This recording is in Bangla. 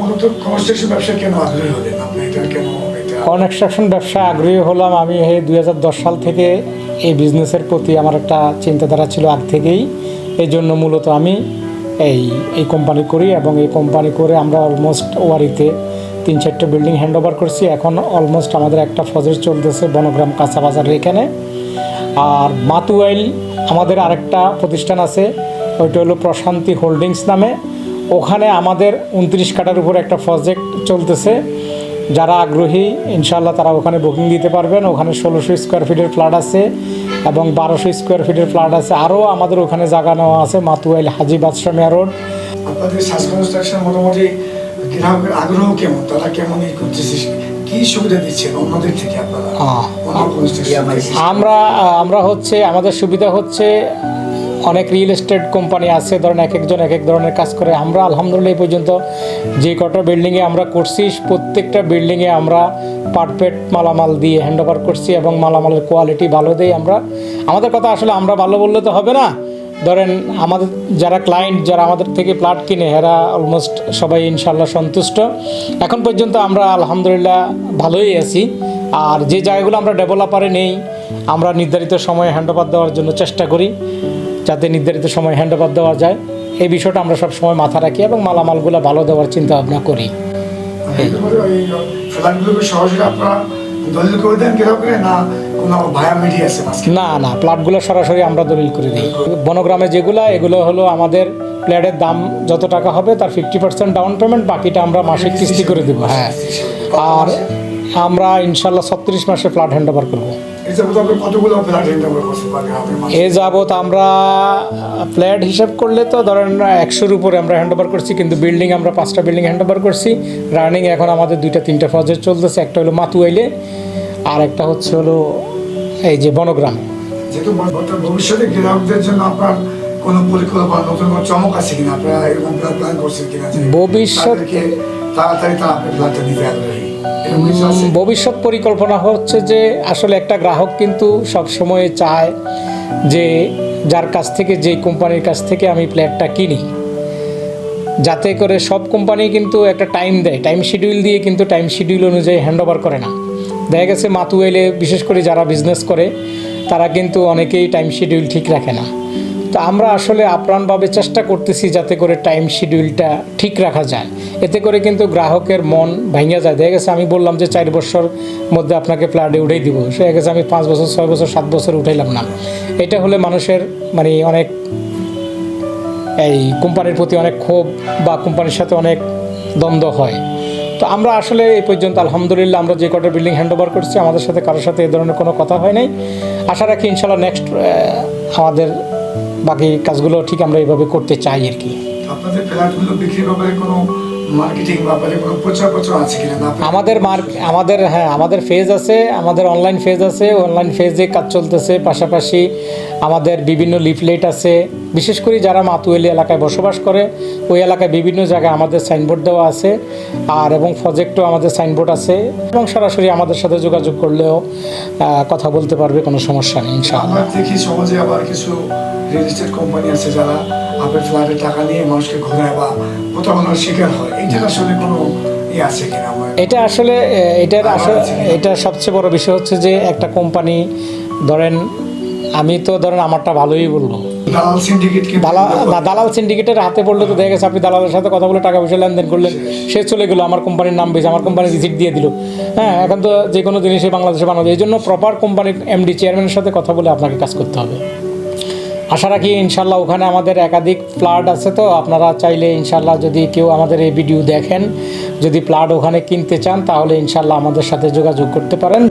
মূলত কনস্ট্রাকশন ব্যবসা কেন আগ্রহী হলেন আপনি? এটা কেন কনস্ট্রাকশন ব্যবসা আগ্রহী হলাম আমি 2010 সাল থেকে। এই বিজনেসের প্রতি আমার একটা চিন্তাধারা ছিল আগ থেকেই। এই জন্য মূলত আমি এই কোম্পানি করি, এবং এই কোম্পানি করে আমরা অলমোস্ট ওয়ারিতে 3-4টা বিল্ডিং হ্যান্ড ওভার করছি। এখন অলমোস্ট আমাদের একটা প্রজেক্ট চলতেছে বনগ্রাম কাঁচা বাজারের এখানে। আর মাতুয়াইল আমাদের আরেকটা প্রতিষ্ঠান আছে, ওইটা হলো প্রশান্তি হোল্ডিংস নামে। ওখানে আমাদের 29 কাঠার উপর একটা প্রজেক্ট চলতেছে। যারা আগ্রহী ইনশাআল্লাহ তারা ওখানে বুকিং দিতে পারবেন। ওখানে 1600 স্কোয়ার ফিটের ফ্ল্যাট আছে এবং 1200 স্কোয়ার ফিটের ফ্ল্যাট আছে। আরও আমাদের ওখানে জায়গা নেওয়া আছে মাতুয়াইল হাজি বাদশা মিয়া রোড। আপনাদের সাজ কনস্ট্রাকশন মোটামুটি গ্রাহকের আগ্রহ কেমন, তারা কেমন করতেছে, কি সুবিধা দিচ্ছেন অন্যদের থেকে আপনারা? আমরা হচ্ছে আমাদের সুবিধা হচ্ছে অনেক রিয়েল এস্টেট কোম্পানি আছে, ধরেন এক একজন এক এক ধরনের কাজ করে। আমরা আলহামদুলিল্লাহ এই পর্যন্ত যে কটা বিল্ডিংয়ে আমরা করছি প্রত্যেকটা বিল্ডিংয়ে আমরা পারফেক্ট মালামাল দিয়ে হ্যান্ড ওভার করছি, এবং মালামালের কোয়ালিটি ভালো দেই আমরা। আমাদের কথা আসলে আমরা ভালো বললে তো হবে না। ধরেন আমাদের যারা ক্লায়েন্ট, যারা আমাদের থেকে প্লট কিনে, এরা অলমোস্ট সবাই ইনশাআল্লাহ সন্তুষ্ট। এখন পর্যন্ত আমরা আলহামদুলিল্লাহ ভালোই আছি। আর যে জায়গাগুলো আমরা ডেভেলপারে নেই, আমরা নির্ধারিত সময়ে হ্যান্ড ওভার দেওয়ার জন্য চেষ্টা করি, যাতে নির্ধারিত সময় হ্যান্ড ওভার দেওয়া যায়। এই বিষয়টা আমরা সব সময় মাথা রাখি এবং মালামালগুলো ভালো দেওয়ার চিন্তা ভাবনা করি। না না, প্লটগুলো সরাসরি আমরা দলিল করে দিই। বনগ্রামে যেগুলো, এগুলো হলো আমাদের প্ল্যাটের দাম যত টাকা হবে তার 50% ডাউন পেমেন্ট, বাকিটা আমরা মাসিক কিস্তি করে দেবো। হ্যাঁ, আর আমরা ইনশাল্লাহ 36 মাসে ফ্ল্যাট হ্যান্ড ওভার করবো। এ যাবৎ আমরা ফ্ল্যাট হিসাব করলে তো ধরেন 100-র উপরে আমরা হ্যান্ড ওভার করছি, কিন্তু বিল্ডিং আমরা 5টা বিল্ডিং হ্যান্ড ওভার করছি। রানিং এখন আমাদের 2-3টা প্রজেক্ট চলতেছে। একটা হলো মাতুয়াইলে, আর একটা হচ্ছে হলো এই যে বনগ্রামে। যেহেতু ভবিষ্যতে গ্রাহকদের জন্য আপনার কোনো পরিকল্পনা, নতুন কোনো চমক আছে কিনা, আপনারা এরকম প্ল্যান করছেন কিনা ভবিষ্যতে তাড়াতাড়ি তারা আপনার প্ল্যানটা নিতে আগ্রহী? ভবিষ্যৎ পরিকল্পনা হচ্ছে যে আসলে একটা গ্রাহক কিন্তু সবসময় চায় যে যার কাছ থেকে, যেই কোম্পানির কাছ থেকে আমি ফ্ল্যাটটা কিনি, যাতে করে সব কোম্পানি কিন্তু একটা টাইম দেয়, টাইম শিডিউল দিয়ে, কিন্তু টাইম শিডিউল অনুযায়ী হ্যান্ড ওভার করে না। দেখা গেছে মাতুয়াইলে বিশেষ করে যারা বিজনেস করে তারা কিন্তু অনেকেই টাইম শিডিউল ঠিক রাখে না। তো আমরা আসলে আপ্রাণভাবে চেষ্টা করতেছি যাতে করে টাইম শিডিউলটা ঠিক রাখা যায়। এতে করে কিন্তু গ্রাহকের মন ভাঙিয়া যায়। দেখা গেছে আমি বললাম যে 4 বছর মধ্যে আপনাকে ফ্ল্যাটে উঠাই দিব, সে গেছে আমি 5 বছর 6 বছর 7 বছর উঠাইলাম না। এটা হলে মানুষের মানে অনেক এই কোম্পানির প্রতি অনেক ক্ষোভ বা কোম্পানির সাথে অনেক দ্বন্দ্ব হয়। তো আমরা আসলে এই পর্যন্ত আলহামদুলিল্লাহ আমরা যে কটা বিল্ডিং হ্যান্ড ওভার করছি, আমাদের সাথে কারোর সাথে এই ধরনের কোনো কথা হয় নাই। আশা রাখি ইনশাল্লাহ নেক্সট আমাদের বাকি কাজগুলো ঠিক আমরা এইভাবে করতে চাই আর কি। আপনাদের ফ্ল্যাটগুলো বিক্রির ব্যাপারে কোনো মার্কেটিং ব্যাপারে কোনো প্রচার আছে কিনা? আমাদের ফেজ আছে, আমাদের অনলাইন ফেজ আছে। অনলাইন ফেজে কাজ চলতেছে, পাশাপাশি আমাদের বিভিন্ন লিফলেট আছে। বিশেষ করে যারা মাতুয়াইল এলাকায় বসবাস করে, ওই এলাকায় বিভিন্ন জায়গায় আমাদের সাইনবোর্ড দেওয়া আছে, আর এবং প্রজেক্টও আমাদের সাইনবোর্ড আছে, এবং সরাসরি আমাদের সাথে যোগাযোগ করলেও কথা বলতে পারবে, কোনো সমস্যা নেই ইনশাআল্লাহ। দেখি সমাজে আবার কিছু রিয়েল এস্টেট কোম্পানি আছে যারা আপনার ফ্ল্যাটে টাকা নিয়ে মানুষকে ঘোরায় বা প্রতারণার শিকার হয়। এটা আসলে কোনো আছে কিনা? এটা সবচেয়ে বড় বিষয় হচ্ছে যে একটা কোম্পানি, ধরেন আমি তো ধরেন আমারটা ভালোই বলবো, দালাল সিন্ডিকেটের হাতে পড়লে তো দেখা গেছে আপনি দালালের সাথে কথা বলে টাকা পয়সা লেনদেন করলেন, সে চলে গেলো, আমার কোম্পানির নাম বেশি, আমার কোম্পানি রিসিট দিয়ে দিল। হ্যাঁ, এখন তো যে কোনো জিনিসই বাংলাদেশে বানাবে। এই জন্য প্রপার কোম্পানির এমডি চেয়ারম্যানের সাথে কথা বলে আপনাকে কাজ করতে হবে। আশা রাখি ইনশাল্লাহ ওখানে আমাদের একাধিক প্লট আছে। তো আপনারা চাইলে ইনশাল্লাহ যদি কেউ আমাদের এই ভিডিও দেখেন, যদি প্লট ওখানে কিনতে চান, তাহলে ইনশাল্লাহ আমাদের সাথে যোগাযোগ করতে পারেন।